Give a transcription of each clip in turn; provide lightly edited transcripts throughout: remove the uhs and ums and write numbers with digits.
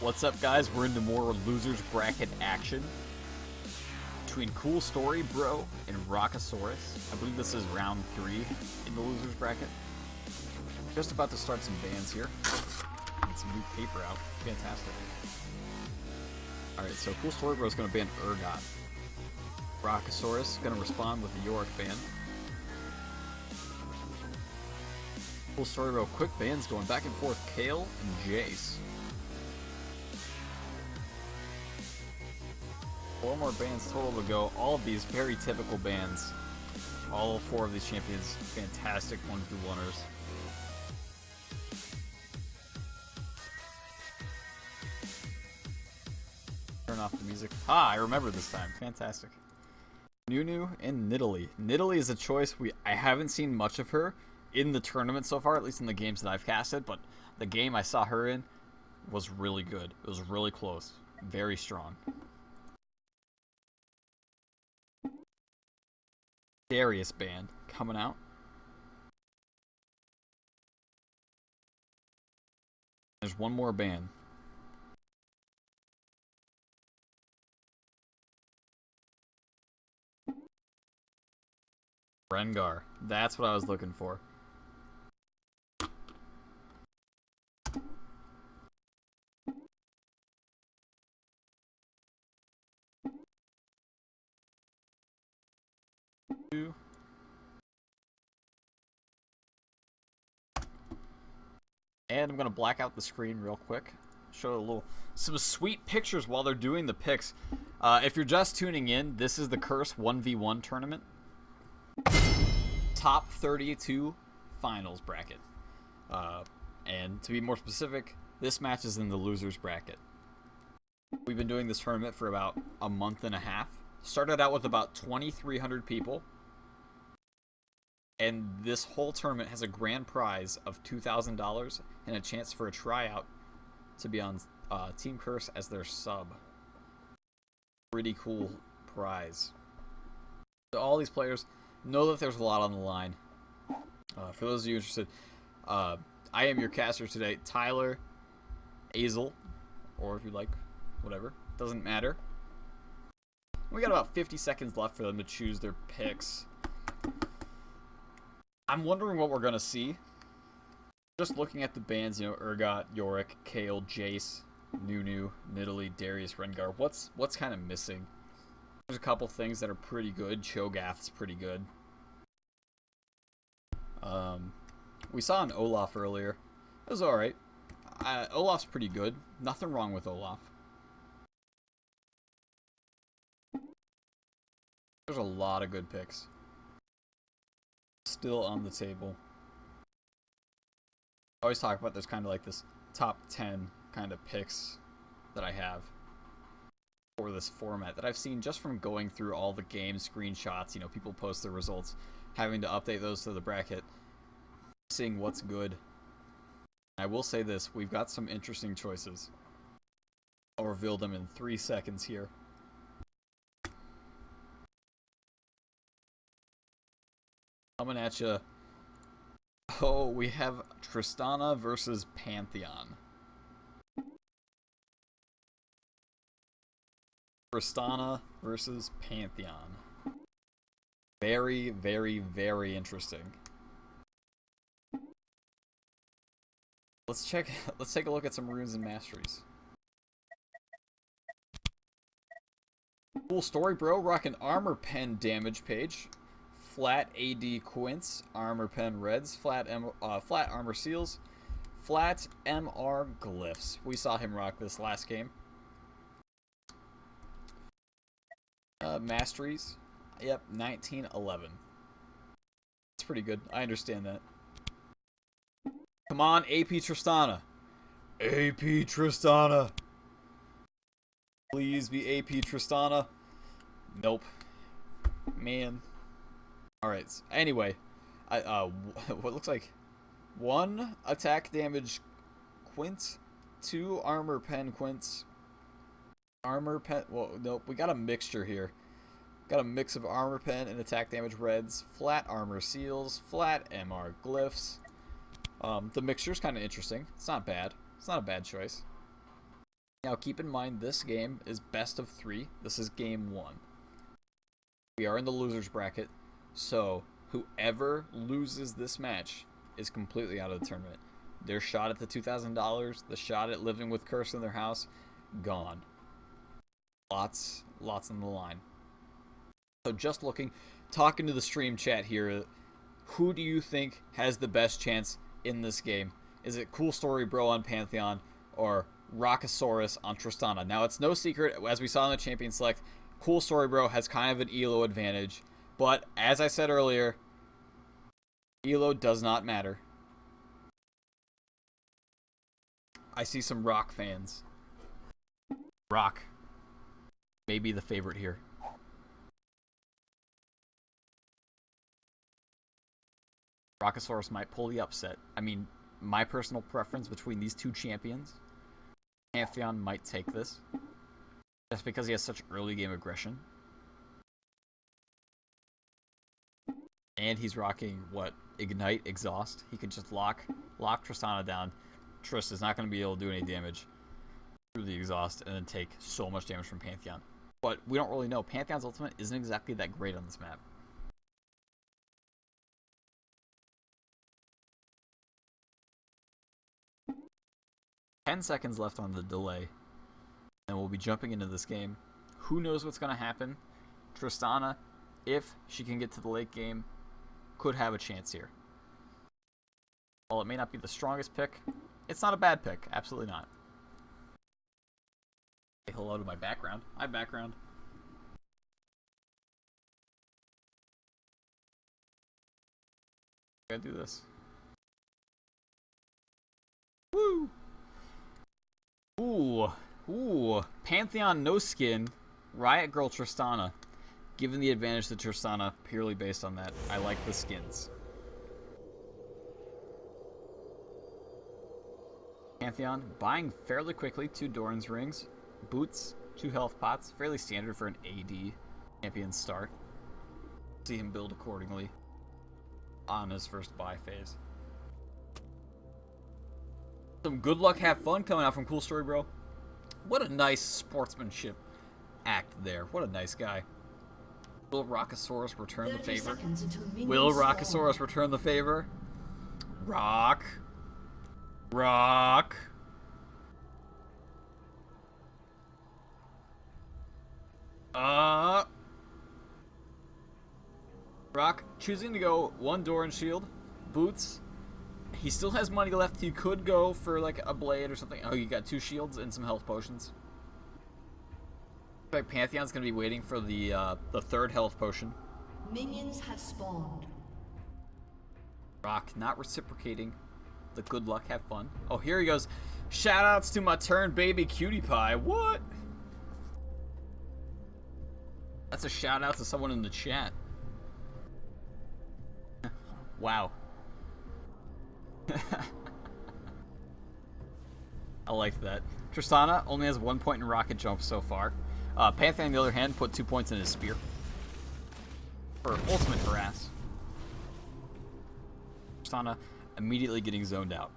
What's up, guys? We're into more losers bracket action between Cooolstorybroo and R0ckosaurus. I believe this is round 3 in the losers bracket. Just about to start some bans here. Get some new paper out. Fantastic. Alright, so Cooolstorybroo is going to ban R0ckosaurus. R0ckosaurus is going to respond with the Yorick ban. Cooolstorybroo quick bans going back and forth. Kale and Jace. 4 more bans total to go. All of these very typical bans. All 4 of these champions, fantastic 1v1ers. Turn off the music. Ah, I remember this time. Fantastic. Nunu and Nidalee. Nidalee is a choice I haven't seen much of her in the tournament so far, at least in the games that I've casted, but the game I saw her in was really good. It was really close. Very strong. Darius ban coming out. There's one more ban. Rengar. That's what I was looking for. And I'm gonna black out the screen real quick. Show some sweet pictures while they're doing the picks. If you're just tuning in, this is the Curse 1v1 tournament. Top 32 finals bracket. And to be more specific, this match is in the losers bracket. We've been doing this tournament for about a month and a half. Started out with about 2,300 people. And this whole tournament has a grand prize of $2,000 and a chance for a tryout to be on Team Curse as their sub. Pretty cool prize. So all these players know that there's a lot on the line. For those of you interested, I am your caster today, Tyler, Azel, or if you like, whatever, doesn't matter. We got about 50 seconds left for them to choose their picks. I'm wondering what we're gonna see. Just looking at the bans, you know, R0cko, Yorick, Kale, Jace, Nunu, Nidalee, Darius, Rengar. What's kind of missing? There's a couple things that are pretty good. Cho'Gath's pretty good. We saw an Olaf earlier. It was alright. Olaf's pretty good. Nothing wrong with Olaf. There's a lot of good picks still on the table. I always talk about there's kind of like this top 10 kind of picks that I have for this format that I've seen just from going through all the game screenshots. You know, people post their results, having to update those to the bracket, seeing what's good. I will say this, we've got some interesting choices. I'll reveal them in 3 seconds here. Coming at you. Oh, we have Tristana versus Pantheon. Tristana versus Pantheon. Very, very, very interesting. Let's take a look at some runes and masteries. Cooolstorybroo rocking armor pen damage page. Flat AD Quince, armor pen reds, flat armor seals, flat MR glyphs. We saw him rock this last game. Masteries, yep, 1911. That's pretty good. I understand that. Come on, AP Tristana. AP Tristana. Please be AP Tristana. Nope. Man. Alright, anyway, what looks like 1 attack damage Quint, 2 armor pen Quints, armor pen, well, nope, we got a mixture here. Got a mix of armor pen and attack damage reds, flat armor seals, flat MR glyphs. The mixture's kind of interesting. It's not bad. It's not a bad choice. Now keep in mind this game is best of 3. This is game 1. We are in the losers bracket, so whoever loses this match is completely out of the tournament. Their shot at the $2,000, the shot at living with Curse in their house, gone. Lots on the line. So just talking to the stream chat here, who do you think has the best chance in this game? Is it Cooolstorybroo on Pantheon or R0ckosaurus on Tristana? Now, it's no secret, as we saw in the Champion Select, Cooolstorybroo has kind of an elo advantage. But, as I said earlier, elo does not matter. I see some Rock fans. Rock may be the favorite here. R0ckosaurus might pull the upset. I mean, my personal preference between these two champions, Pantheon might take this. Just because he has such early game aggression. And he's rocking, what, Ignite, Exhaust. He can just lock Tristana down. Trist is not going to be able to do any damage through the Exhaust and then take so much damage from Pantheon. But we don't really know. Pantheon's ultimate isn't exactly that great on this map. Ten seconds left on the delay, and we'll be jumping into this game. Who knows what's going to happen? Tristana, if she can get to the late game, could have a chance here. While it may not be the strongest pick, it's not a bad pick. Absolutely not. Say hello to my background. Hi, background. I gotta do this. Woo! Ooh. Pantheon no skin. Riot Girl Tristana. Given the advantage to Tristana purely based on that, I like the skins. Pantheon buying fairly quickly 2 Doran's rings, boots, 2 health pots, fairly standard for an AD champion start. See him build accordingly on his first buy phase. Some good luck, have fun coming out from Cooolstorybroo. What a nice sportsmanship act there. What a nice guy. Will R0ckosaurus return the favor? Will R0ckosaurus return the favor? Rock. Rock. Rock choosing to go 1 Doran shield, boots. He still has money left. He could go for like a blade or something. Oh, you got 2 shields and some health potions. In fact, Pantheon's gonna be waiting for the 3rd health potion. Minions have spawned. Rock not reciprocating the good luck, have fun. Oh, here he goes. Shoutouts to my turn baby cutie pie. What? That's a shout out to someone in the chat. Wow. I like that. Tristana only has 1 point in rocket jump so far. Pantheon, on the other hand, put 2 points in his spear for ultimate harass. Tristana immediately getting zoned out.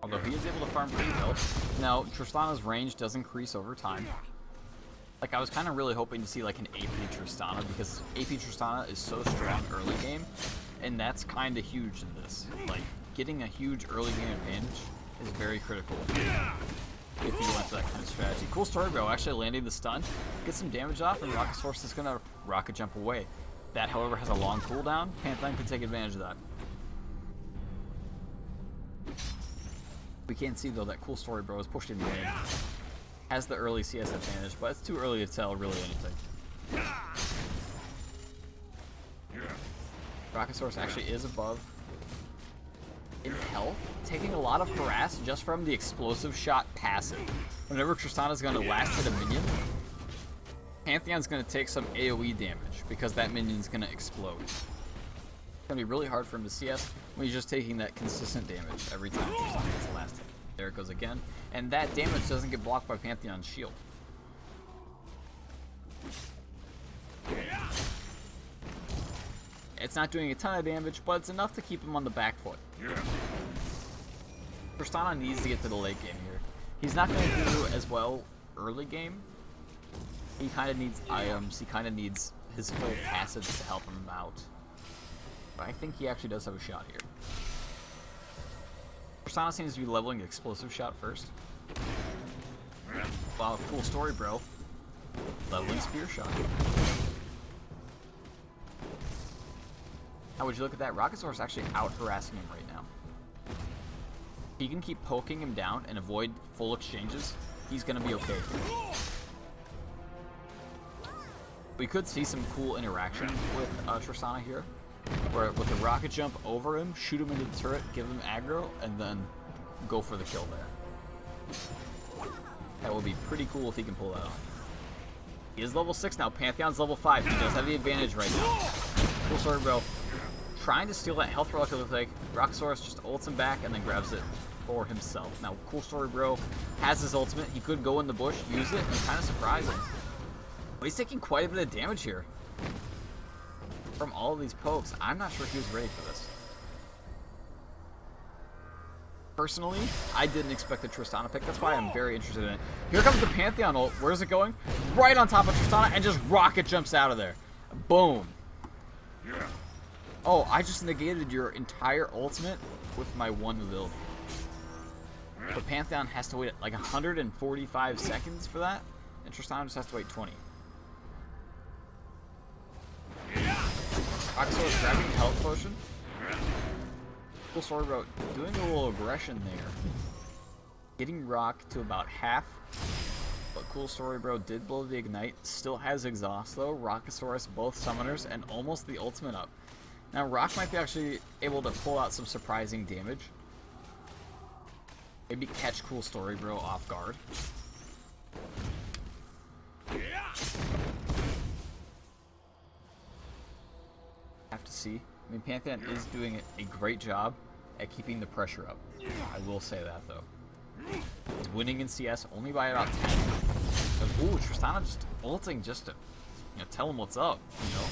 Although he is able to farm pretty well. Now, Tristana's range does increase over time. Like, I was kind of really hoping to see, like, an AP Tristana, because AP Tristana is so strong early game, and that's kind of huge in this. Like, getting a huge early game advantage is very critical if you want that kind of strategy. Cooolstorybroo actually landing the stun, get some damage off, and R0ckosaurus is going to rocket jump away. That, however, has a long cooldown. Pantheon can take advantage of that. We can't see, though, that Cooolstorybroo is pushed in the lane. Has the early CS advantage, but it's too early to tell really anything. R0ckosaurus actually is above in health, taking a lot of harass just from the explosive shot passive. Whenever Tristana's going to last hit a minion, Pantheon's going to take some AoE damage because that minion's going to explode. It's going to be really hard for him to CS when he's just taking that consistent damage every time Tristana gets the last hit. There it goes again. And that damage doesn't get blocked by Pantheon's shield. It's not doing a ton of damage, but it's enough to keep him on the back foot. Tristana needs to get to the late game here. He's not going to do as well early game. He kind of needs items. He kind of needs his full passive to help him out. But I think he actually does have a shot here. Tristana seems to be leveling explosive shot first. Wow, cool story, bro. Leveling spear shot. Now, would you look at that? R0ckosaurus is actually out harassing him right now. He can keep poking him down and avoid full exchanges. He's going to be okay. We could see some cool interaction with Tristana here, where with the rocket jump over him, shoot him into the turret, give him aggro, and then go for the kill there. That would be pretty cool if he can pull that off. He is level 6 now. Pantheon's level 5. He does have the advantage right now. Cooolstorybroo trying to steal that health relic, it looks like. R0ckosaurus just ults him back and then grabs it for himself. Now, Cooolstorybroo has his ultimate. He could go in the bush, use it, and kind of surprise him. But he's taking quite a bit of damage here from all of these pokes. I'm not sure he was ready for this. Personally, I didn't expect the Tristana pick. That's why I'm very interested in it. Here comes the Pantheon ult. Where's it going? Right on top of Tristana, and just rocket jumps out of there. Boom. Oh, I just negated your entire ultimate with my one ability. The Pantheon has to wait like 145 seconds for that, and Tristana just has to wait 20. R0ckosaurus grabbing the health potion. Cooolstorybroo doing a little aggression there. Getting Rock to about half. But Cooolstorybroo did blow the ignite. Still has exhaust though. R0ckosaurus, both summoners, and almost the ultimate up. Now Rock might be actually able to pull out some surprising damage. Maybe catch Cooolstorybroo off guard. Have to see. I mean, Pantheon is doing a great job at keeping the pressure up. I will say that, though. He's winning in CS only by about 10. Ooh, Tristana just ulting just to tell him what's up, you know?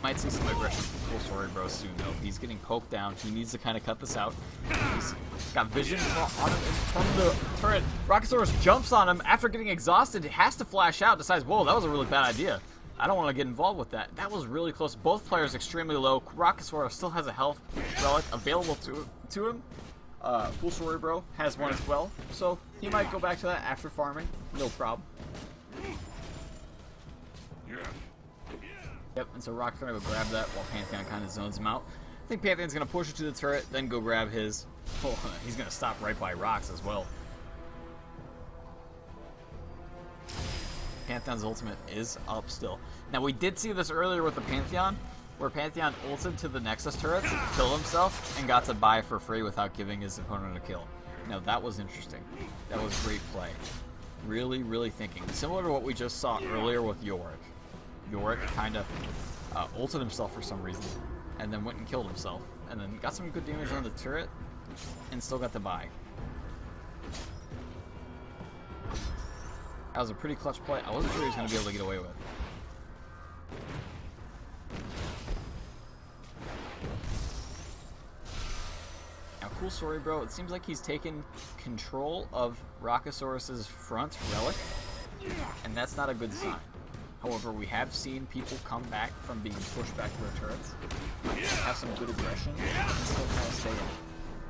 Might see some aggression from Cooolstorybroo soon, though. He's getting poked down. He needs to kind of cut this out. He's got vision on him from the turret. R0ckosaurus jumps on him after getting exhausted. He has to flash out. Decides, whoa, that was a really bad idea. I don't want to get involved with that. That was really close. Both players extremely low. R0ckosaurus still has a health relic available to him. Cooolstorybroo has one as well. So he might go back to that after farming. No problem. Yep, and so Rock's gonna go grab that while Pantheon kind of zones him out. I think Pantheon's gonna push it to the turret, then go grab his. Oh, he's gonna stop right by Rocks as well. Pantheon's ultimate is up still. Now we did see this earlier with the Pantheon, where Pantheon ulted to the Nexus turrets, killed himself, and got to buy for free without giving his opponent a kill. Now that was interesting. That was great play. Really, really thinking. Similar to what we just saw earlier with Yorick. Yorick kind of ulted himself for some reason, and then went and killed himself, and then got some good damage on the turret, and still got the buy. That was a pretty clutch play. I wasn't sure he was going to be able to get away with. Now, Cooolstorybroo, it seems like he's taken control of R0ckosaurus' front relic, and that's not a good sign. However, we have seen people come back from being pushed back to their turrets, have some good aggression, and still kind of stay in.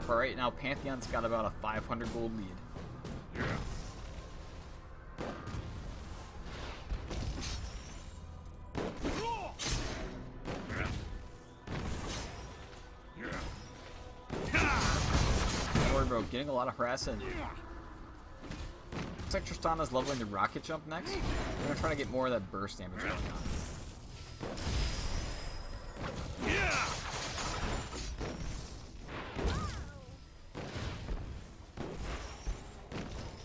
But right now, Pantheon's got about a 500 gold lead. Bro, getting a lot of harassment. Looks like Tristana's leveling the rocket jump next. We're gonna try to get more of that burst damage going on.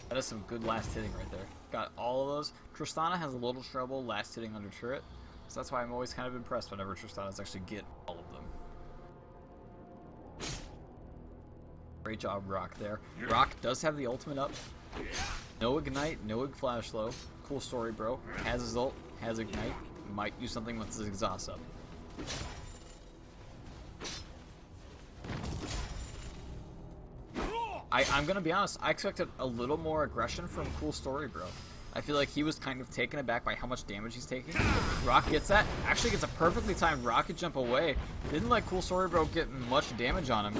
That is some good last hitting right there. Got all of those. Tristana has a little trouble last hitting under turret, so that's why I'm always kind of impressed whenever Tristana's actually get all of them. Great job, Rock, there. Rock does have the ultimate up. No ignite, no flash low. Cooolstorybroo has his ult, has Ignite, might use something with his exhaust up. I'm gonna be honest, I expected a little more aggression from Cooolstorybroo. I feel like he was kind of taken aback by how much damage he's taking. Rock gets that. Actually gets a perfectly timed rocket jump away. Didn't let Cooolstorybroo get much damage on him.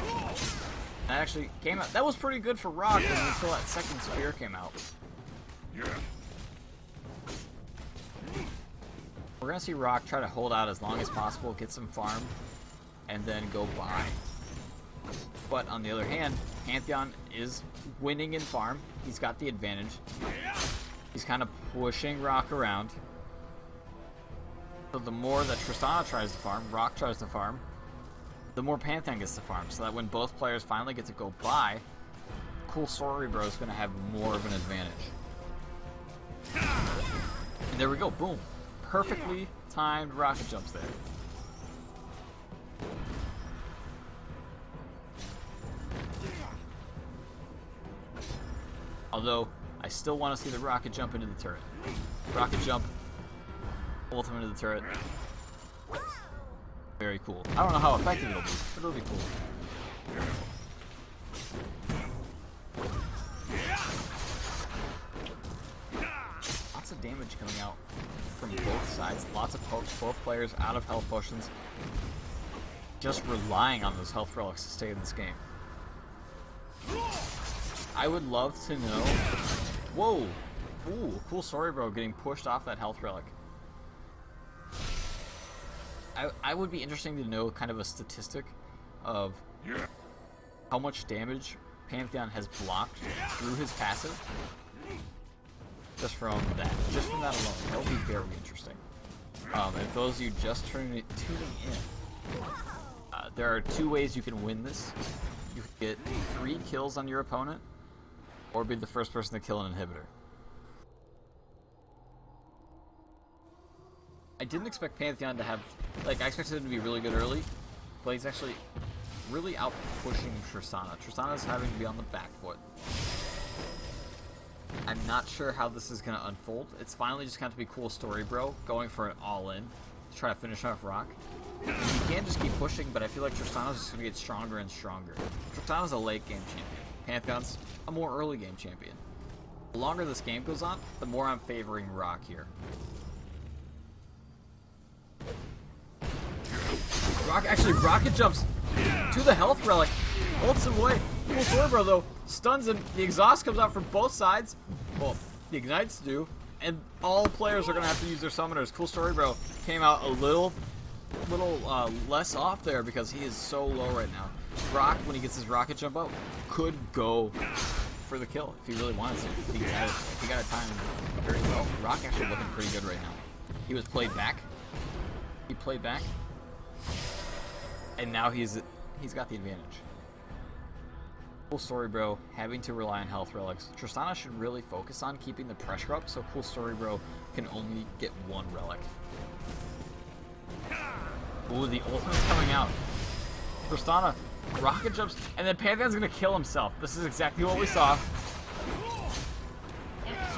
That actually came out. That was pretty good for Rock until that second spear came out. We're gonna see Rock try to hold out as long as possible, get some farm, and then go by. But on the other hand, Pantheon is winning in farm. He's got the advantage. He's kind of pushing Rock around. So the more that Tristana tries to farm, Rock tries to farm, the more Pantheon gets to farm. So that when both players finally get to go by, Cooolstorybroo is going to have more of an advantage. And there we go, boom. Perfectly timed rocket jumps there. Although, I still want to see the rocket jump into the turret. Rocket jump, ultimate into the turret. Very cool. I don't know how effective it'll be, but it'll be cool. Lots of damage coming out from both sides. Lots of both players out of health potions. Just relying on those health relics to stay in this game. I would love to know... Whoa! Ooh, Cooolstorybroo getting pushed off that health relic. I would be interesting to know kind of a statistic of how much damage Pantheon has blocked through his passive. Just from that alone. That would be very interesting. And for those of you just tuning in, there are two ways you can win this. You can get 3 kills on your opponent, or be the first person to kill an inhibitor. I didn't expect Pantheon to have... Like, I expected him to be really good early, but he's actually really out-pushing Tristana. Tristana's having to be on the back foot. I'm not sure how this is going to unfold. It's finally just going to be Cooolstorybroo going for an all-in to try to finish off Rock. And he can just keep pushing, but I feel like Tristana's just going to get stronger and stronger. Tristana's a late-game champion. Pantheon's a more early-game champion. The longer this game goes on, the more I'm favoring Rock here. Rock actually rocket jumps to the health relic, holds him away. Cooolstorybroo though stuns him. The exhaust comes out from both sides. Well, the ignites do, and all players are gonna have to use their summoners. Cooolstorybroo came out a little less off there because he is so low right now. Rock, when he gets his rocket jump out, could go for the kill if he really wanted to. If he got it timed very well. Rock actually looking pretty good right now. He was played back. He played back. And now he's got the advantage. Cooolstorybroo having to rely on health relics. Tristana should really focus on keeping the pressure up so Cooolstorybroo can only get 1 relic. Ooh, the ultimate's coming out. Tristana rocket jumps, and then Pantheon's gonna kill himself. This is exactly what we saw.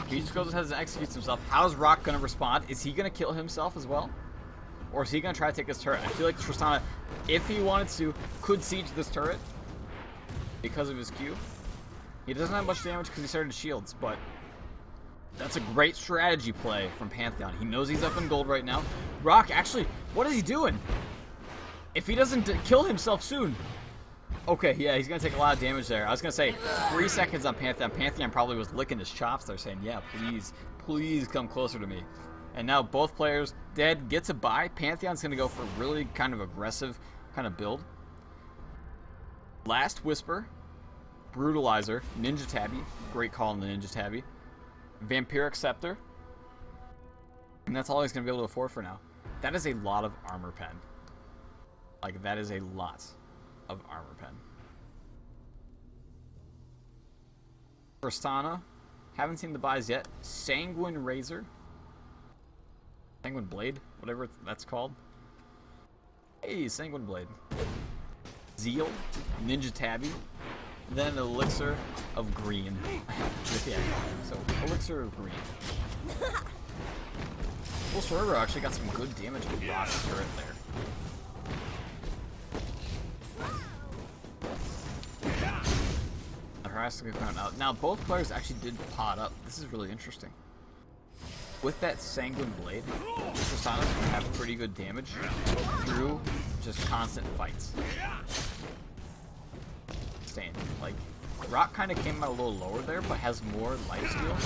He just goes ahead and executes himself. How's Rock gonna respond? Is he gonna kill himself as well? Or is he going to try to take this turret? I feel like Tristana, if he wanted to, could siege this turret because of his Q. He doesn't have much damage because he started shields, but that's a great strategy play from Pantheon. He knows he's up in gold right now. Rock, actually, what is he doing? If he doesn't kill himself soon... Okay, yeah, he's going to take a lot of damage there. I was going to say, 3 seconds on Pantheon. Pantheon probably was licking his chops there saying, yeah, please come closer to me. And now both players dead, gets a buy. Pantheon's going to go for a really kind of aggressive kind of build. Last Whisper, Brutalizer, Ninja Tabby. Great call on the Ninja Tabby. Vampiric Scepter. And that's all he's going to be able to afford for now. That is a lot of armor pen. Like, that is a lot of armor pen. Tristana, haven't seen the buys yet. Sanguine Razor. Sanguine Blade, whatever that's called. Hey, Sanguine Blade. Zeal, Ninja Tabby, then Elixir of Green. Yeah, so Elixir of Green. Cooolstorybroo actually got some good damage with Rock's turret there. Now both players actually did pot up. This is really interesting. With that Sanguine Blade, Tristana's going to have pretty good damage through just constant fights. Insane. Like, Rock kind of came out a little lower there, but has more lifesteal.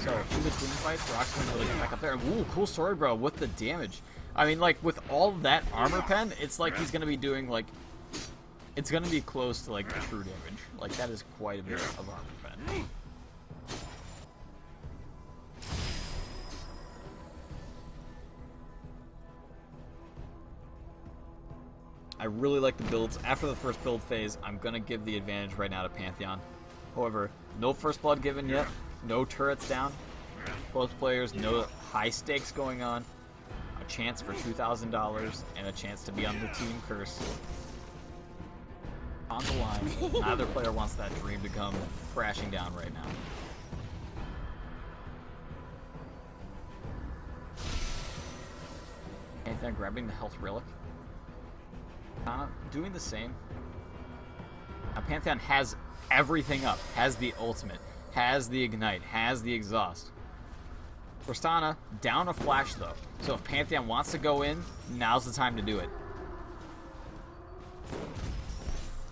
So, in between fights, Rock's going to really get back up there. Ooh, Cooolstorybroo with the damage. I mean, like, with all that armor pen, it's like he's going to be doing, like, it's going to be close to, like, true damage. Like, that is quite a bit of armor pen. I really like the builds. After the first build phase, I'm going to give the advantage right now to Pantheon. However, no first blood given yet, no turrets down, both players, no high stakes going on, a chance for $2,000, and a chance to be on the team curse. On the line, neither player wants that dream to come crashing down right now. Pantheon grabbing the health relic. Doing the same. Now Pantheon has everything up. Has the ultimate. Has the ignite. Has the exhaust. Tristana down a flash though. So if Pantheon wants to go in, now's the time to do it.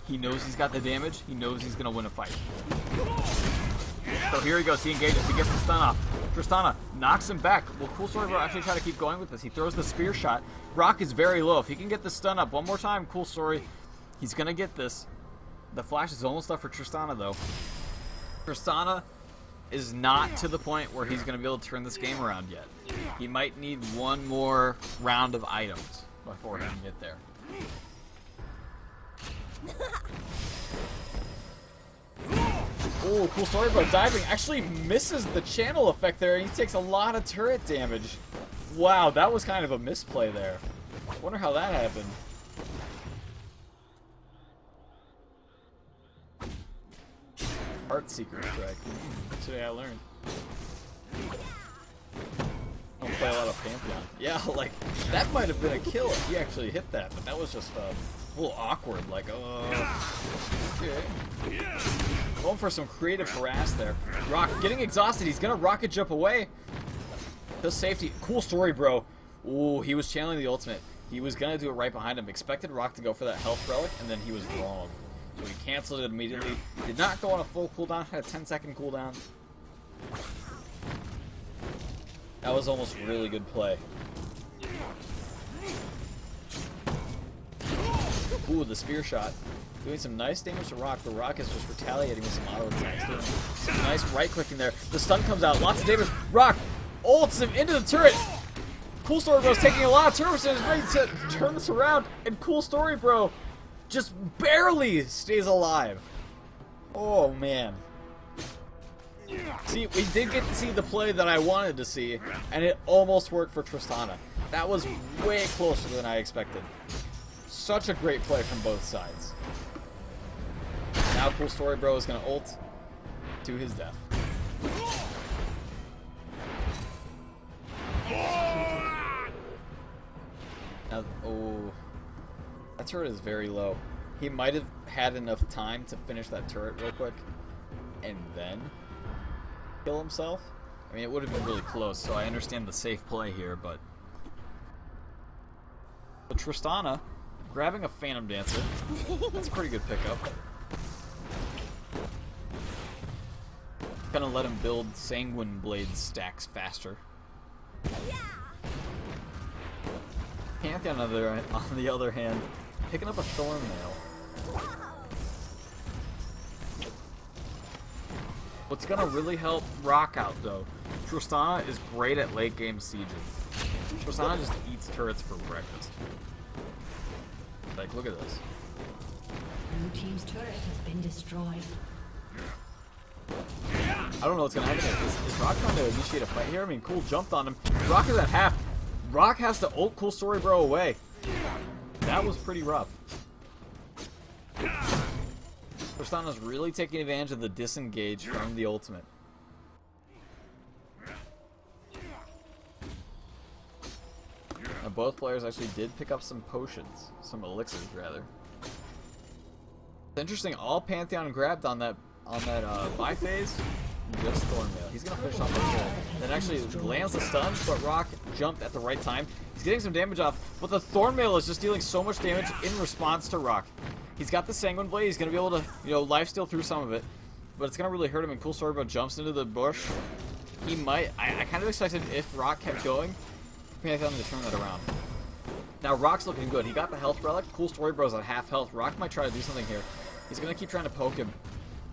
He knows he's got the damage. He knows he's going to win a fight. So here he goes. He engages. He gets the stun off. Tristana knocks him back. Will Cooolstorybroo actually try to keep going with this? He throws the spear shot. Rock is very low. If he can get the stun up one more time, Coolstory, he's going to get this. The flash is almost up for Tristana, though. Tristana is not to the point where he's going to be able to turn this game around yet. He might need one more round of items before he can get there. Oh, Cooolstorybroo diving actually misses the channel effect there, and he takes a lot of turret damage. Wow, that was kind of a misplay there. I wonder how that happened. Heartseeker strike. Today I learned. I don't play a lot of Pantheon. Yeah, like, that might have been a kill if he actually hit that, but that was just a little awkward, like, okay. Going for some creative harass there. Rock getting exhausted. He's gonna rocket jump away. The safety. Cooolstorybroo. Ooh, he was channeling the ultimate. He was gonna do it right behind him. Expected Rock to go for that health relic, and then he was wrong. So he canceled it immediately. Did not go on a full cooldown. Had a 10-second cooldown. That was almost really good play. Ooh, the spear shot. Doing some nice damage to Rock. The Rock is just retaliating with some auto attacks. Doing some nice right clicking there. The stun comes out. Lots of damage. Rock ults him into the turret. Cooolstorybroo's taking a lot of turrets and is ready to turn this around. And Cooolstorybroo just barely stays alive. Oh, man. See, we did get to see the play that I wanted to see, and it almost worked for Tristana. That was way closer than I expected. Such a great play from both sides. Now Cooolstorybroo is going to ult to his death. Now, oh, that turret is very low. He might have had enough time to finish that turret real quick and then kill himself. I mean, it would have been really close, so I understand the safe play here, but Tristana grabbing a Phantom Dancer, that's a pretty good pickup. Gonna let him build Sanguine Blade stacks faster. Pantheon, on the other hand, picking up a Thornmail. What's gonna really help Rock out, though, Tristana is great at late game sieges. Tristana just eats turrets for breakfast. Like, look at this. Blue team's turret has been destroyed. I don't know what's gonna happen here. Is Rock trying to initiate a fight here? I mean, Cool jumped on him. Rock is at half. Rock has to ult Cooolstorybroo away. That was pretty rough. Tristana's really taking advantage of the disengage from the ultimate. both players actually did pick up some potions, some elixirs rather. It's interesting. All Pantheon grabbed on that buy phase, just Thornmail. He's gonna finish off the kill. Then actually lands the stun, but Rock jumped at the right time. He's getting some damage off, but the Thornmail is just dealing so much damage in response to Rock. He's got the Sanguine Blade. He's gonna be able to, lifesteal through some of it, but it's gonna really hurt him. And Cooolstorybroo jumps into the bush. He might. I kind of expected if Rock kept going, Pantheon to turn that around. Now Rock's looking good. He got the health relic. Cooolstorybroo's at half health. Rock might try to do something here. He's gonna keep trying to poke him.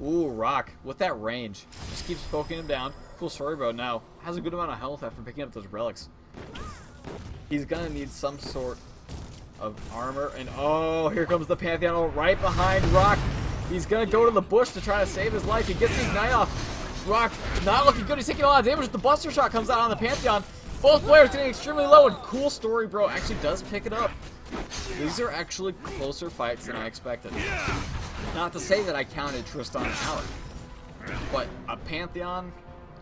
Ooh, Rock with that range just keeps poking him down. Cooolstorybroo now has a good amount of health after picking up those relics. He's gonna need some sort of armor, and oh, here comes the Pantheon right behind Rock. He's gonna go to the bush to try to save his life. He gets the ignite off. Rock not looking good. He's taking a lot of damage. The Buster Shot comes out on the Pantheon. Both players getting extremely low, and Cooolstorybroo actually does pick it up. These are actually closer fights than I expected. Not to say that I counted Tristan out, but a Pantheon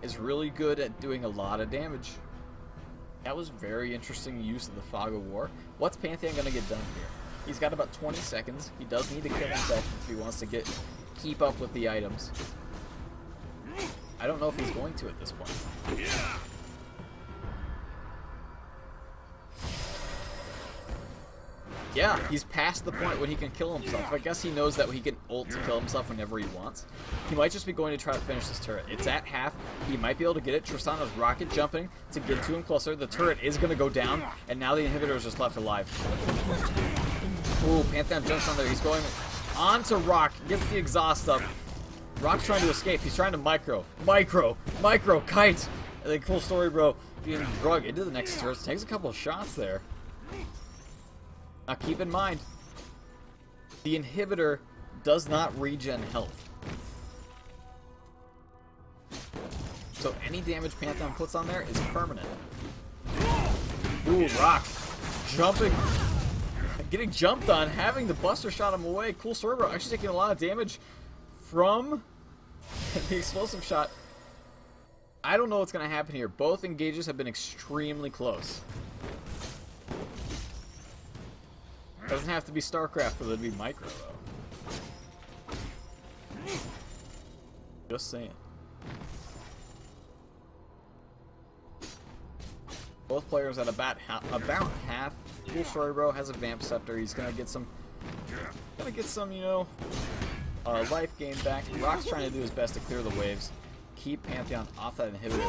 is really good at doing a lot of damage. That was very interesting use of the Fog of War. What's Pantheon going to get done here? He's got about 20 seconds. He does need to kill himself if he wants to keep up with the items. I don't know if he's going to at this point. Yeah, he's past the point when he can kill himself. I guess he knows that he can ult to kill himself whenever he wants. He might just be going to try to finish this turret. It's at half. He might be able to get it. Tristana's rocket jumping to get to him closer. The turret is going to go down, and now the inhibitor is just left alive. Ooh, Pantheon jumps on there. He's going on to Rock. Gets the exhaust up. Rock's trying to escape. He's trying to micro, kite. And then Cooolstorybroo being drugged into the next turret. Takes a couple of shots there. Now keep in mind, the inhibitor does not regen health. So any damage Pantheon puts on there is permanent. Ooh, Rock. Jumping. Getting jumped on, having the Buster Shot him away. Cooolstorybroo actually taking a lot of damage from the explosive shot. I don't know what's going to happen here. Both engages have been extremely close. Doesn't have to be StarCraft for it to be micro, though. Just saying. Both players at about half. Cooolstorybroo has a Vamp Scepter. He's gonna get some, life gain back. Rock's trying to do his best to clear the waves, keep Pantheon off that inhibitor.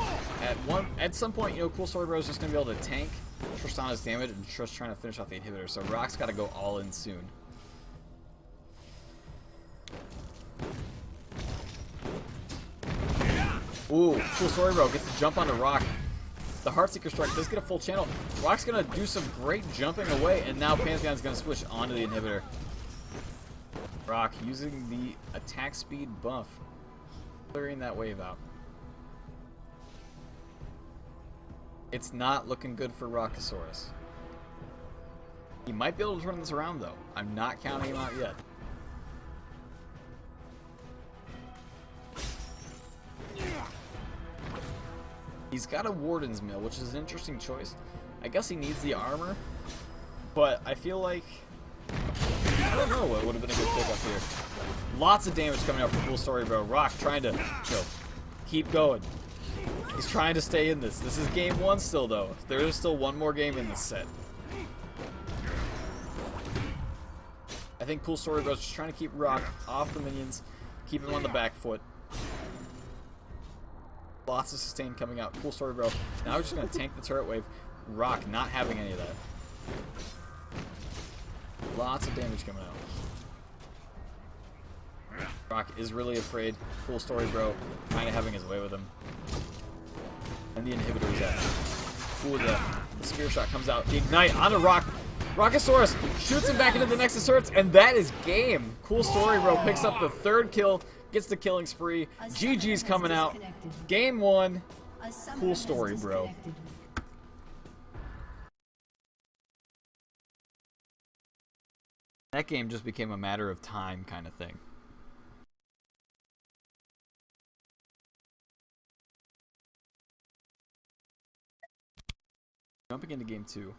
At some point, Cooolstorybroo is just gonna be able to tank Tristana's damage and just trying to finish off the inhibitor. So Rock's got to go all in soon. Ooh, Cooolstorybroo gets the jump onto Rock. The Heartseeker Strike does get a full channel. Rock's going to do some great jumping away, and now Pantheon's going to switch onto the inhibitor. Rock using the attack speed buff, clearing that wave out. It's not looking good for R0ckosaurus. He might be able to turn this around, though. I'm not counting him out yet. He's got a Warden's Mill, which is an interesting choice. I guess he needs the armor, but I feel like... I don't know what would have been a good pickup here. Lots of damage coming out from Cooolstorybroo. Rock trying to keep going. He's trying to stay in this. This is game one still, though. There is still one more game in this set. I think Cooolstorybroo is just trying to keep Rock off the minions, keep him on the back foot. Lots of sustain coming out. Cooolstorybroo. Now we're just going to tank the turret wave. Rock not having any of that. Lots of damage coming out. Rock is really afraid. Cooolstorybroo kind of having his way with him. And the inhibitor is out. Ooh, the spear shot comes out. The ignite onto Rock. R0ckosaurus shoots him back into the Nexus turrets, and that is game. Cooolstorybroo picks up the third kill, gets the killing spree. GG's coming out. Game one. Cooolstorybroo. That game just became a matter of time kind of thing. Jumping into game two.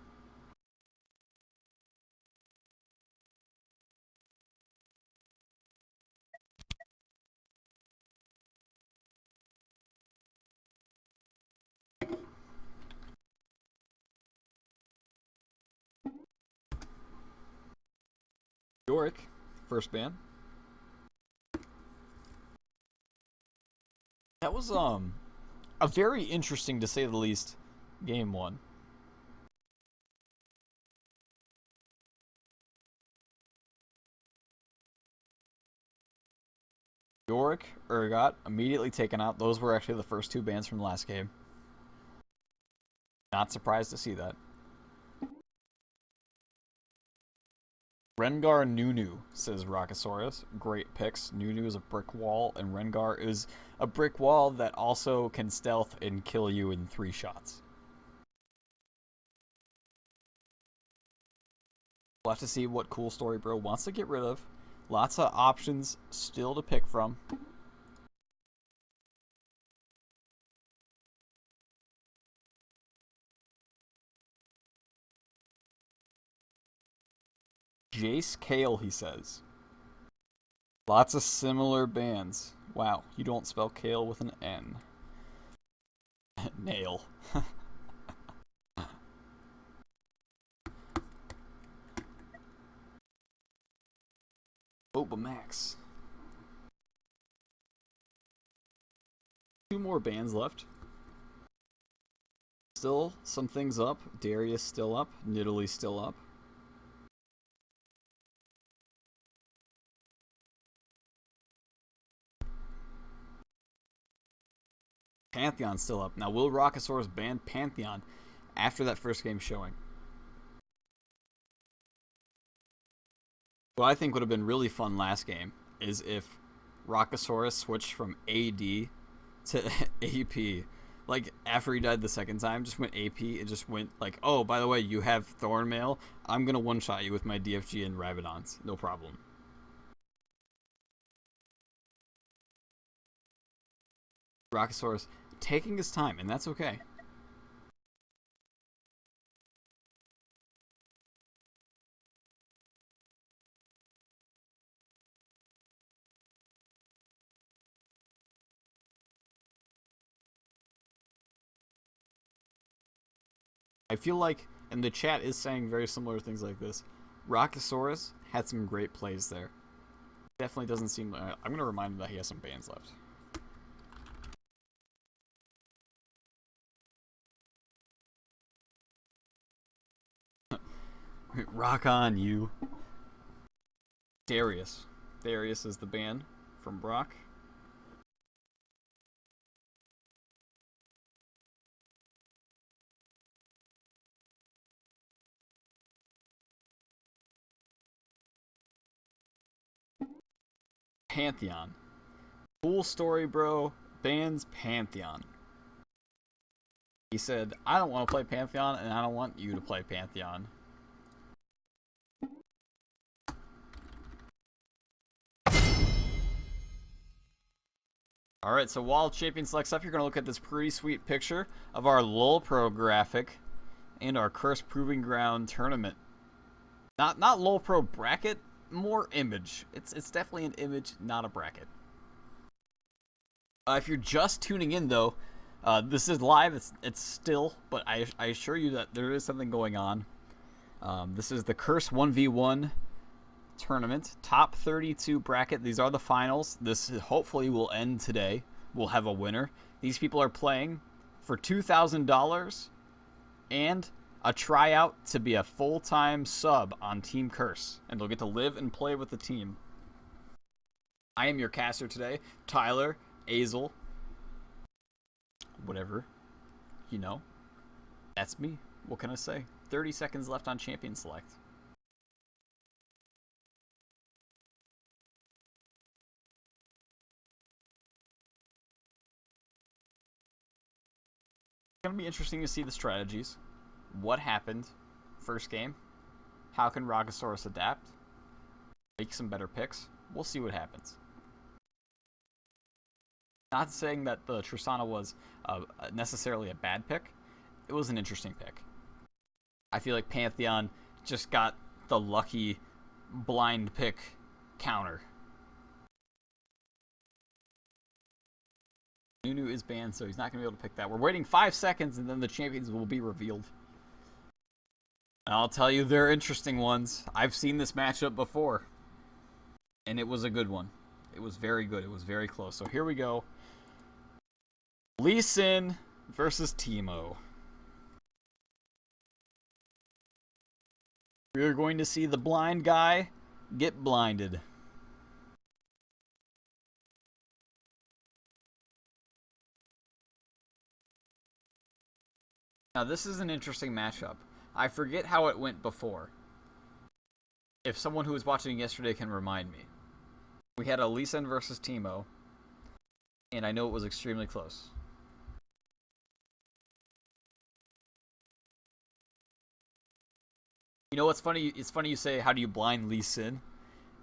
Yorick, first ban. That was a very interesting, to say the least, game one. Yorick, Urgot, immediately taken out. Those were actually the first two bans from the last game. Not surprised to see that. Rengar Nunu, says R0ckosaurus. Great picks. Nunu is a brick wall, and Rengar is a brick wall that also can stealth and kill you in 3 shots. We'll have to see what Cooolstorybroo wants to get rid of. Lots of options still to pick from. Jace Kale, he says. Lots of similar bands. Wow, you don't spell Kale with an N. Nail. Boba Max. 2 more bands left. Still some things up. Darius still up. Nidalee still up. Pantheon still up. Now, will R0ckosaurus ban Pantheon after that first game showing? What I think would have been really fun last game is if R0ckosaurus switched from AD to AP. Like, after he died the second time, just went AP. It just went like, oh, by the way, you have Thornmail. I'm going to one-shot you with my DFG and Rabadons. No problem. R0ckosaurus taking his time, and that's okay. I feel like, and the chat is saying very similar things like this, R0ckosaurus had some great plays there. Definitely doesn't seem... I'm going to remind him that he has some bans left. Rock on, you. Darius. Darius is the ban from Brock. Pantheon. Cooolstorybroo bans Pantheon. He said, I don't want to play Pantheon, and I don't want you to play Pantheon. Alright, so while Champion selects up, you're going to look at this pretty sweet picture of our LOL Pro graphic and our Curse Proving Ground tournament. Not LOL Pro bracket, more image. It's definitely an image, not a bracket. If you're just tuning in, though, this is live. It's still, but I assure you that there is something going on. This is the Curse 1v1 tournament, top 32 bracket. These are the finals. This hopefully will end today. We'll have a winner. These people are playing for $2,000 and a tryout to be a full-time sub on Team Curse, and they'll get to live and play with the team. I am your caster today, Tyler Azel. Whatever, you know, that's me. What can I say? 30 seconds left on Champion Select. It's going to be interesting to see the strategies. What happened first game? How can R0ckosaurus adapt? Make some better picks? We'll see what happens. Not saying that the Tristana was necessarily a bad pick. It was an interesting pick. I feel like Pantheon just got the lucky blind pick counter. Nunu is banned, so he's not going to be able to pick that. We're waiting 5 seconds, and then the champions will be revealed. And I'll tell you, they're interesting ones. I've seen this matchup before. and it was a good one. It was very good. It was very close. So here we go. Lee Sin versus Teemo. We're going to see the blind guy get blinded. Now this is an interesting matchup. I forget how it went before. If someone who was watching yesterday can remind me. We had a Lee Sin versus Teemo, and I know it was extremely close. You know what's funny? It's funny you say, how do you blind Lee Sin?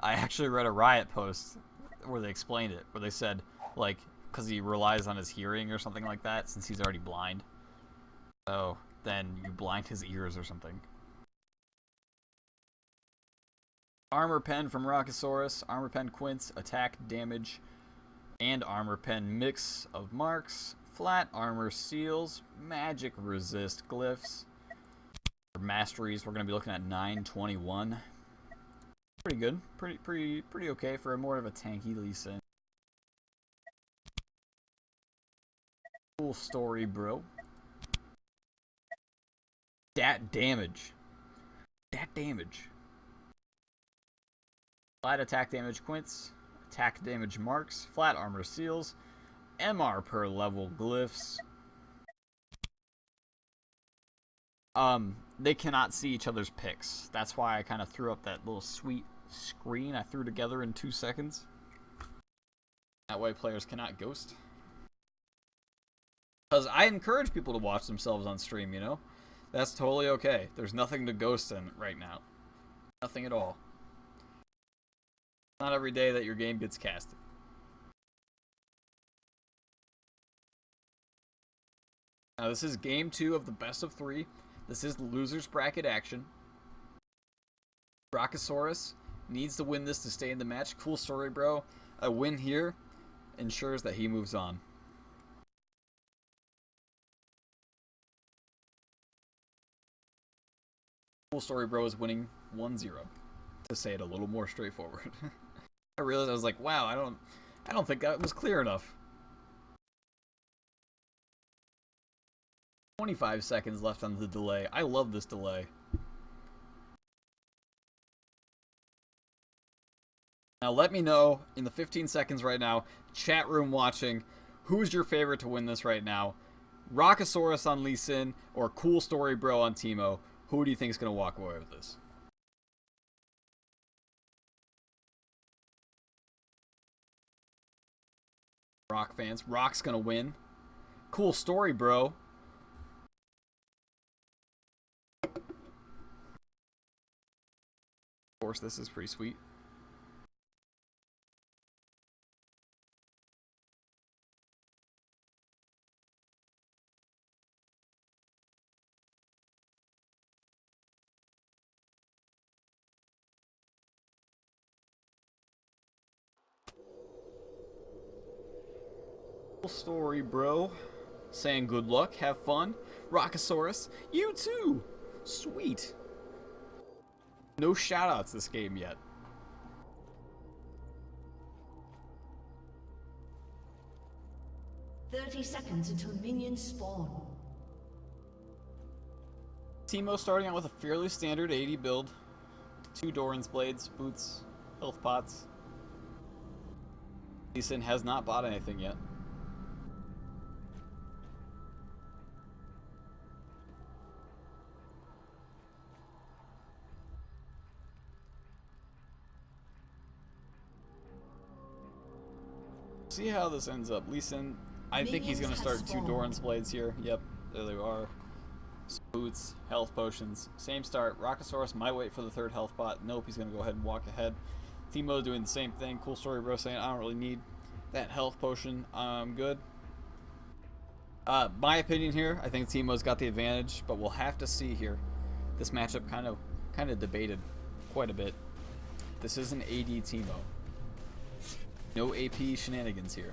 I actually read a Riot post where they explained it, where they said, like, because he relies on his hearing or something like that, since he's already blind. So, then you blind his ears or something. Armor Pen from R0ckosaurus, Armor Pen Quince, attack, damage, and Armor Pen mix of marks, flat armor seals, magic resist glyphs. For masteries, we're going to be looking at 921. Pretty good. Pretty okay for more of a tanky Lee Sin. Cooolstorybroo. Dat damage. Flat attack damage Quince, attack damage marks, flat armor seals, MR per level glyphs. They cannot see each other's picks. That's why I kind of threw up that little sweet screen I threw together in 2 seconds. That way players cannot ghost. Because I encourage people to watch themselves on stream, you know? That's totally okay. There's nothing to ghost in right now. Nothing at all. Not every day that your game gets casted. Now this is game 2 of the best of 3. This is the loser's bracket action. R0ckosaurus needs to win this to stay in the match. Cooolstorybroo, a win here ensures that he moves on. Cooolstorybroo is winning 1-0. To say it a little more straightforward. I realized I was like, wow, I don't think that was clear enough. 25 seconds left on the delay. I love this delay. Now let me know in the 15 seconds right now, chat room watching, who's your favorite to win this right now? R0ckosaurus on Lee Sin or Cooolstorybroo on Teemo? Who do you think is going to walk away with this? Rock fans. Rock's gonna win. Cooolstorybroo. Of course, this is pretty sweet. Cooolstorybroo saying good luck, have fun. R0ckosaurus, you too. Sweet. No shoutouts this game yet. "30 seconds until minions spawn." Teemo starting out with a fairly standard 80 build. 2 Doran's blades, boots, health pots. Lee Sin has not bought anything yet. See how this ends up. Lee Sin, I think he's going to start 2 Doran's blades here. Yep, there they are. Boots, health potions. Same start. R0ckosaurus might wait for the 3rd health pot. Nope, he's going to go ahead and walk ahead. Teemo doing the same thing. Cooolstorybroo saying, I don't really need that health potion. I'm good. My opinion here, I think Teemo's got the advantage, but we'll have to see here. This matchup kind of debated quite a bit. This is an AD Teemo. No AP shenanigans here.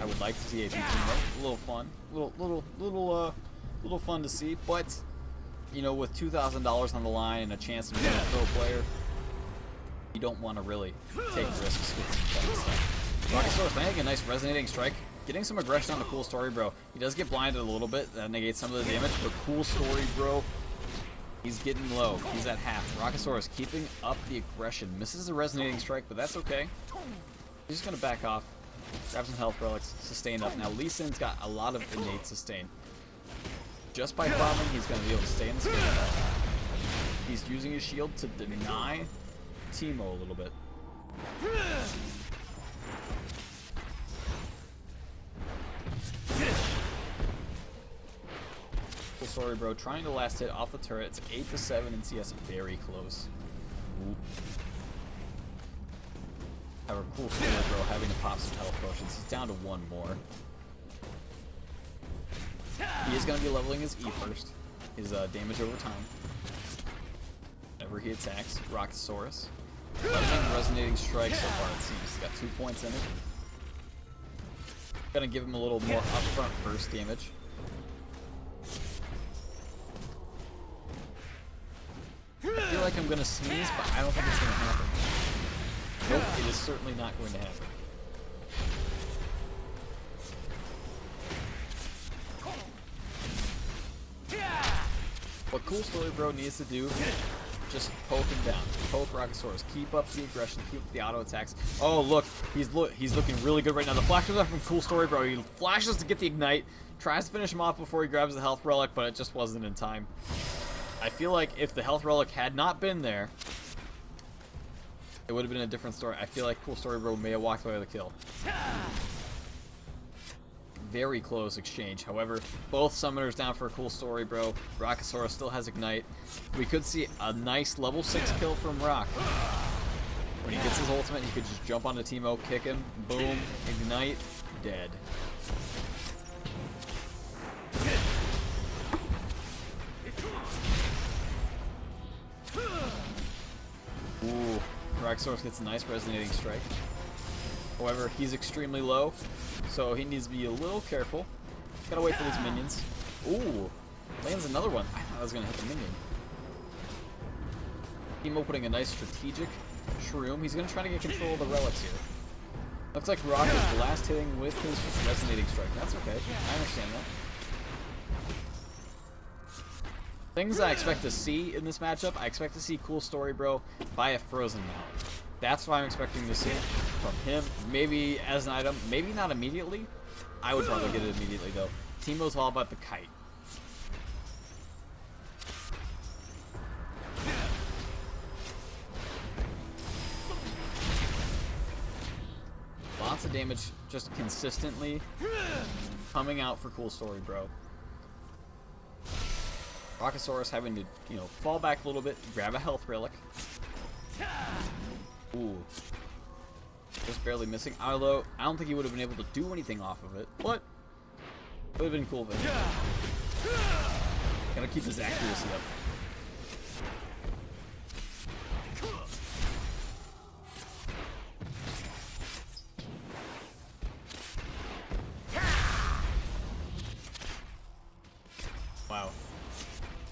I would like to see AP Teemo. A little fun. Little fun to see, but you know, with $2,000 on the line and a chance to become a pro player, you don't want to really take risks with that stuff. R0ckosaurus landing a nice resonating strike, getting some aggression on the Cooolstorybroo. He does get blinded a little bit, that negates some of the damage, but Cooolstorybroo, he's getting low. He's at half. R0ckosaurus keeping up the aggression. Misses the resonating strike, but that's okay. He's just going to back off, grab some health relics, sustain up. Now, Lee Sin's got a lot of innate sustain. Just by farming, he's going to be able to stay in the screen. He's using his shield to deny Teemo a little bit. Cooolstorybroo trying to last hit off the turret. It's 8-7 in CS, very close. Ooh. However, Cooolstorybroo having to pop some health potions. He's down to one more. He is going to be leveling his E first. His damage over time. Whenever he attacks, R0ckosaurus. Resonating strike so far, it seems. He's got 2 points in it. Gonna give him a little more upfront burst damage. I feel like I'm gonna sneeze, but I don't think it's gonna happen. Nope, it is certainly not going to happen. What Cooolstorybroo needs to do, just poke him down. Poke R0ckosaurus. Keep up the aggression. Keep up the auto attacks. Oh, look. He's looking really good right now. The flash comes out from Cooolstorybroo. He flashes to get the ignite. Tries to finish him off before he grabs the health relic, but it just wasn't in time. I feel like if the health relic had not been there, it would have been a different story. I feel like Cooolstorybroo may have walked away with a kill. Very close exchange. However, both summoners down for a Cooolstorybroo. R0ckosaurus still has ignite. We could see a nice level 6 kill from Rock. When he gets his ultimate, he could just jump onto Teemo, kick him, boom, ignite, dead. Ooh, R0ckosaurus gets a nice resonating strike. However, he's extremely low, so he needs to be a little careful. Gotta wait for these minions. Ooh, lands another one. I thought I was gonna hit the minion. Teemo putting a nice strategic shroom. He's gonna try to get control of the relics here. Looks like Rock is last hitting with his resonating strike. That's okay. I understand that. Things I expect to see in this matchup, I expect to see Cooolstorybroo buy a Frozen Mount. That's what I'm expecting to see from him. Maybe as an item, maybe not immediately. I would probably get it immediately though. Teemo's all about the kite. Lots of damage just consistently coming out for Cooolstorybroo. R0ckosaurus having to, fall back a little bit, grab a health relic. Ooh. Just barely missing. Although, I don't think he would have been able to do anything off of it. But it would have been cool if it gotta keep his accuracy up. Wow.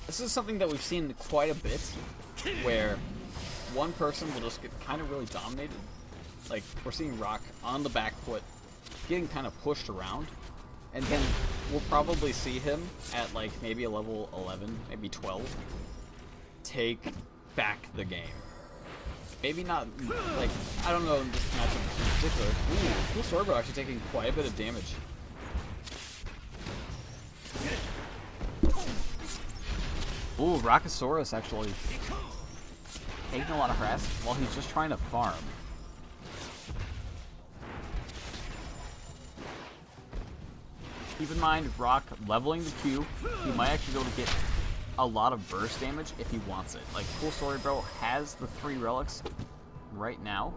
This is something that we've seen quite a bit, where one person will just get kind of really dominated. Like, we're seeing Rock on the back foot, getting kind of pushed around, and then we'll probably see him at, like, maybe a level 11, maybe 12, take back the game. Maybe not, like, I don't know in this matchup in particular. Ooh, Cooolstorybroo actually taking quite a bit of damage. Ooh, R0ckosaurus actually taking a lot of harass while he's just trying to farm. Keep in mind, Rock leveling the Q, he might actually be able to get a lot of burst damage if he wants it. Like, Cooolstorybroo has the 3 relics right now.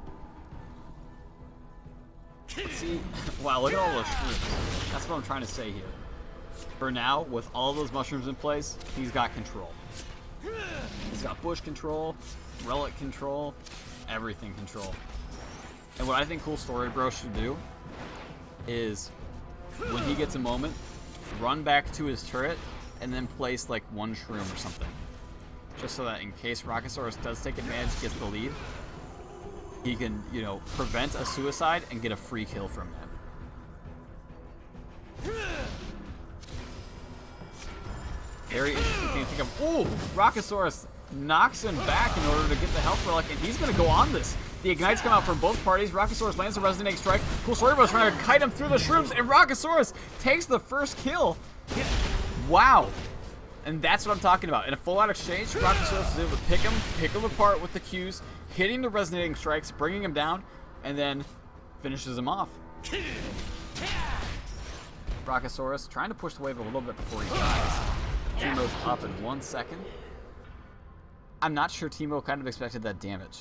See, wow, look at all those shrooms. That's what I'm trying to say here. For now, with all those mushrooms in place, he's got control. He's got bush control, relic control, everything control. And what I think Cooolstorybroo should do is, when he gets a moment, run back to his turret and then place like 1 shroom or something. Just so that in case R0ckosaurus does take advantage, gets the lead, he can, you know, prevent a suicide and get a free kill from that. Very interesting thing to think of. Ooh, R0ckosaurus knocks him back in order to get the health relic, and he's going to go on this. The ignites come out from both parties. R0ckosaurus lands a resonating strike. Cooolstorybroo is trying to kite him through the shrooms, and R0ckosaurus takes the first kill. Wow. And that's what I'm talking about. In a full-out exchange, R0ckosaurus is able to pick him apart with the Qs, hitting the resonating strikes, bringing him down, and then finishes him off. R0ckosaurus trying to push the wave a little bit before he dies. Teemo's up in 1 second. I'm not sure Teemo kind of expected that damage.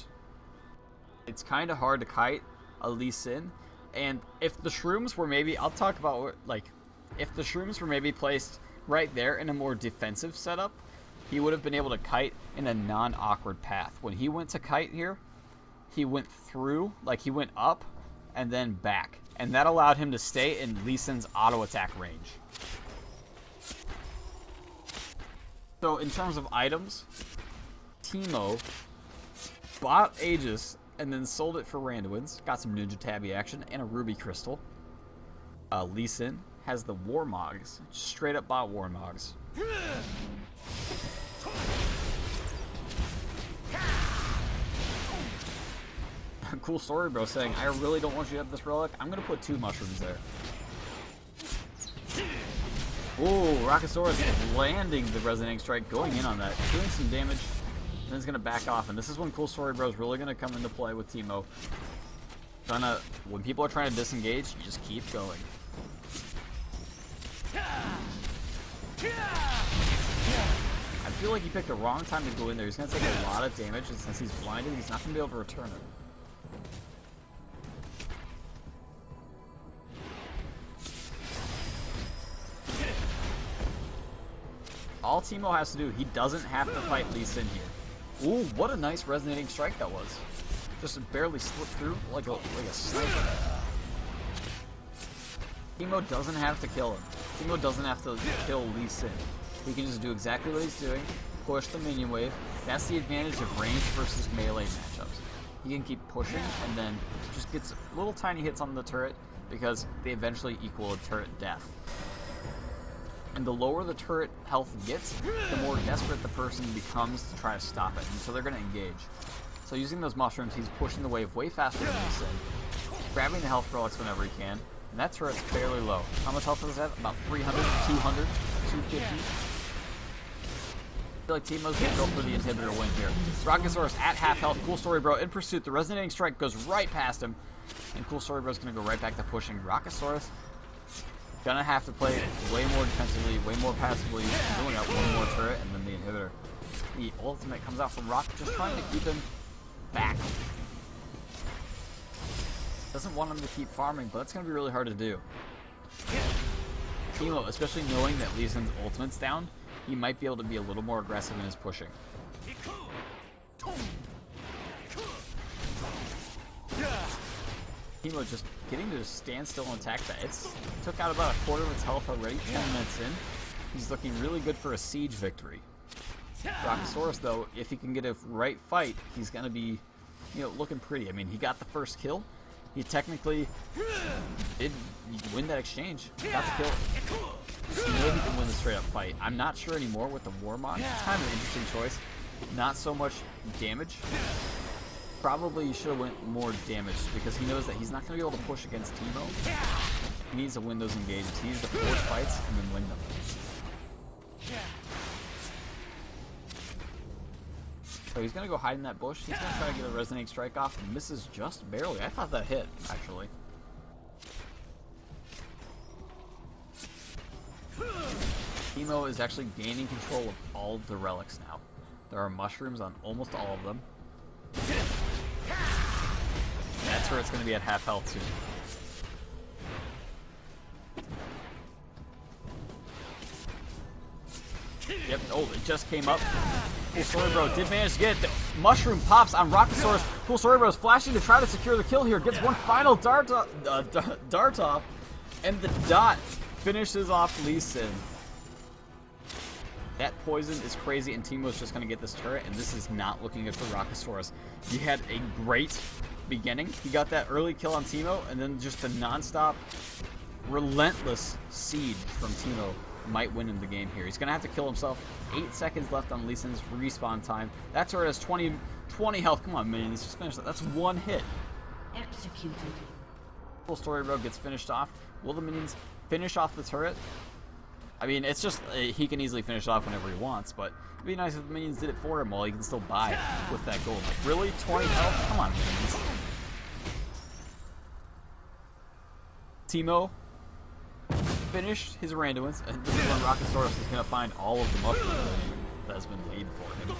It's kind of hard to kite a Lee Sin, and if the shrooms were maybe, I'll talk about, like, if the shrooms were maybe placed right there in a more defensive setup, he would have been able to kite in a non-awkward path. When he went to kite here, he went through, like he went up and then back, and that allowed him to stay in Lee Sin's auto attack range. So in terms of items, Teemo bought Aegis and then sold it for Randuin's, got some Ninja Tabby action and a Ruby Crystal. Lee Sin has the Warmogs, straight up bought Warmogs. Cooolstorybroo saying, I really don't want you to have this relic. I'm going to put 2 mushrooms there. Ooh, R0ckosaurus is landing the resonating strike, going in on that, doing some damage, and then it's going to back off. And this is when Cooolstorybroo is really going to come into play with Teemo. When people are trying to disengage, you just keep going. I feel like he picked the wrong time to go in there. He's going to take a lot of damage, and since he's blinded, he's not going to be able to return it. All Teemo has to do, he doesn't have to fight Lee Sin here. Ooh, what a nice resonating strike that was. Just barely slipped through like a sniper. Teemo doesn't have to kill him. Teemo doesn't have to kill Lee Sin. He can just do exactly what he's doing, push the minion wave. That's the advantage of ranged versus melee matchups. He can keep pushing and then just gets little tiny hits on the turret because they eventually equal a turret death. And the lower the turret health gets, the more desperate the person becomes to try to stop it. And so they're going to engage. So using those mushrooms, he's pushing the wave way faster than Lee Sin, grabbing the health relics whenever he can. And that turret's fairly low. How much health does it have? About 300, 200, 250. I feel like Teemo's going to go for the inhibitor win here. R0ckosaurus at half health. Cooolstorybroo in pursuit. The resonating strike goes right past him. And Cooolstorybroo's going to go right back to pushing. R0ckosaurus gonna have to play way more defensively, way more passively, building up one more turret, and then the inhibitor. The ultimate comes out from Rock, just trying to keep him back. Doesn't want him to keep farming, but that's gonna be really hard to do. Teemo, especially knowing that Lee Sin's ultimate's down, he might be able to be a little more aggressive in his pushing. Teemo just getting to stand still and attack that. It took out about a quarter of its health already, 10 minutes in. He's looking really good for a siege victory. R0ckosaurus, though, if he can get a right fight, he's going to be, you know, looking pretty. I mean, he got the first kill. He technically did win that exchange. Got the kill. Maybe he can win the straight-up fight. I'm not sure anymore with the Warmog. It's kind of an interesting choice. Not so much damage. Probably he should have went more damage because he knows that he's not going to be able to push against Teemo. He needs to win those engagements. He needs to force fights and then win them. So he's going to go hide in that bush. He's going to try to get a resonating strike off and misses just barely. I thought that hit, actually. Teemo is actually gaining control of all of the relics now. There are mushrooms on almost all of them. That's where it's going to be at half health soon. Yep, oh, it just came up. Cooolstorybroo did manage to get it. The mushroom pops on R0ckosaurus. Cooolstorybroo is flashing to try to secure the kill here. Gets one final dart off. And the dot finishes off Lee Sin. That poison is crazy, and Teemo's just going to get this turret, and this is not looking good for R0ckosaurus. He had a great beginning. He got that early kill on Teemo, and then just a non-stop, relentless siege from Teemo might win him the game here. He's going to have to kill himself. 8 seconds left on Lee Sin's respawn time. That turret has 20 health. Come on, minions, just finish that. That's one hit. Executed. Cooolstorybroo gets finished off. Will the minions finish off the turret? I mean, it's just, he can easily finish it off whenever he wants, but it'd be nice if the minions did it for him while he can still buy with that gold. Like, really? 20 health? Come on, minions. Teemo finished his randomness, and this is when R0ckosaurus is going to find all of the mushrooms that has been laid for him.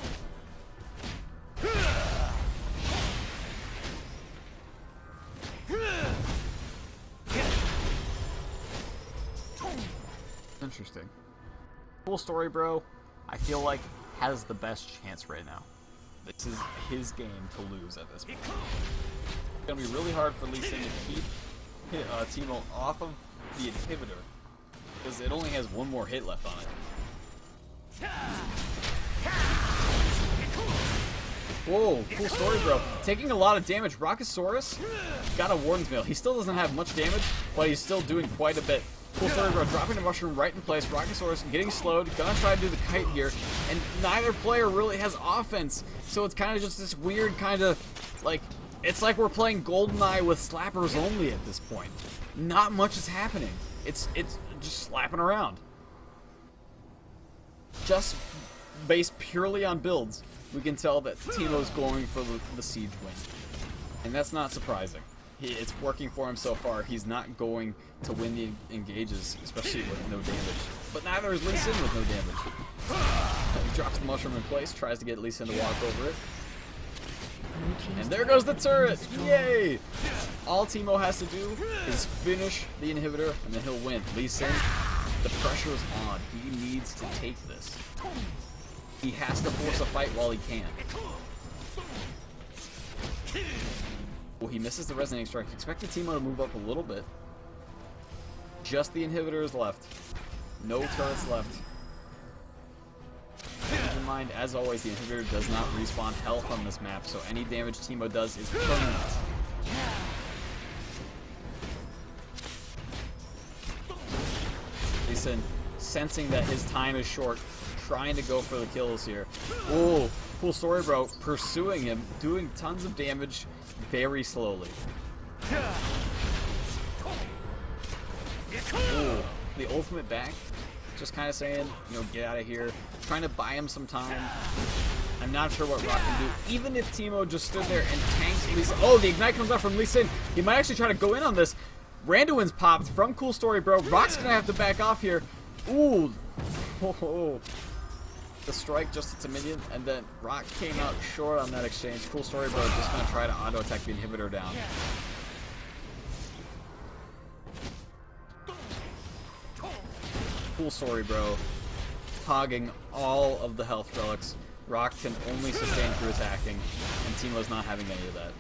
Interesting. Cooolstorybroo, I feel like, has the best chance right now. This is his game to lose at this point. It's going to be really hard for Lee Sin to keep Teemo off of the inhibitor, because it only has one more hit left on it. Whoa, Cooolstorybroo. Taking a lot of damage. R0ckosaurus got a Warden's Mail. He still doesn't have much damage, but he's still doing quite a bit. Cooolstorybroo dropping the mushroom right in place. R0ckosaurus getting slowed. Gonna try to do the kite here. And neither player really has offense. So it's kind of just this weird kind of, like, it's like we're playing GoldenEye with slappers only at this point. Not much is happening. It's just slapping around. Just based purely on builds, we can tell that Teemo's going for the siege win. And that's not surprising. It's working for him so far. He's not going to win the engages, especially with no damage. But neither is Lee Sin with no damage. He drops the mushroom in place, tries to get Lee Sin to walk over it. And there goes the turret! Yay! All Teemo has to do is finish the inhibitor, and then he'll win. Lee Sin, the pressure's on. He needs to take this. He has to force a fight while he can. Oh, he misses the resonating strike. Expected Teemo to move up a little bit. Just the inhibitor is left. No turrets left. Keep in mind, as always, the inhibitor does not respawn health on this map, so any damage Teemo does is permanent. Lee Sin, sensing that his time is short, trying to go for the kills here. Oh, Cooolstorybroo pursuing him, doing tons of damage very slowly. Ooh, the ultimate back, just kind of saying, you know, get out of here. Trying to buy him some time. I'm not sure what Rock can do. Even if Teemo just stood there and tanks Lee Sin. Oh, the ignite comes out from Lee Sin. He might actually try to go in on this. Randuin's popped from Cooolstorybroo. Rock's gonna have to back off here. Ooh. Oh. The strike just hits a minion, and then Rock came out short on that exchange. Cooolstorybroo just gonna try to auto attack the inhibitor down. Cooolstorybroo hogging all of the health relics. Rock can only sustain through attacking, and Teemo's not having any of that.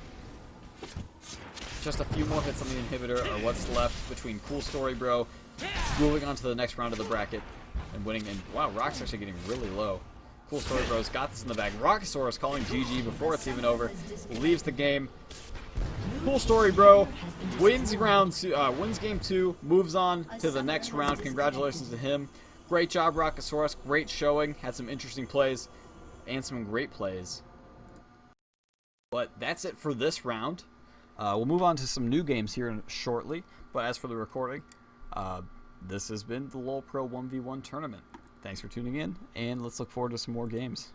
Just a few more hits on the inhibitor are what's left between Cooolstorybroo moving on to the next round of the bracket and winning. And wow, Rock's actually getting really low. Cooolstorybroo's got this in the bag. R0ckosaurus calling GG before it's even over, leaves the game. Cooolstorybroo wins wins game 2, moves on to the next round. Congratulations to him. Great job, R0ckosaurus. Great showing. Had some interesting plays and some great plays. But that's it for this round. We'll move on to some new games here shortly. But as for the recording, this has been the LOL Pro 1v1 tournament. Thanks for tuning in, and let's look forward to some more games.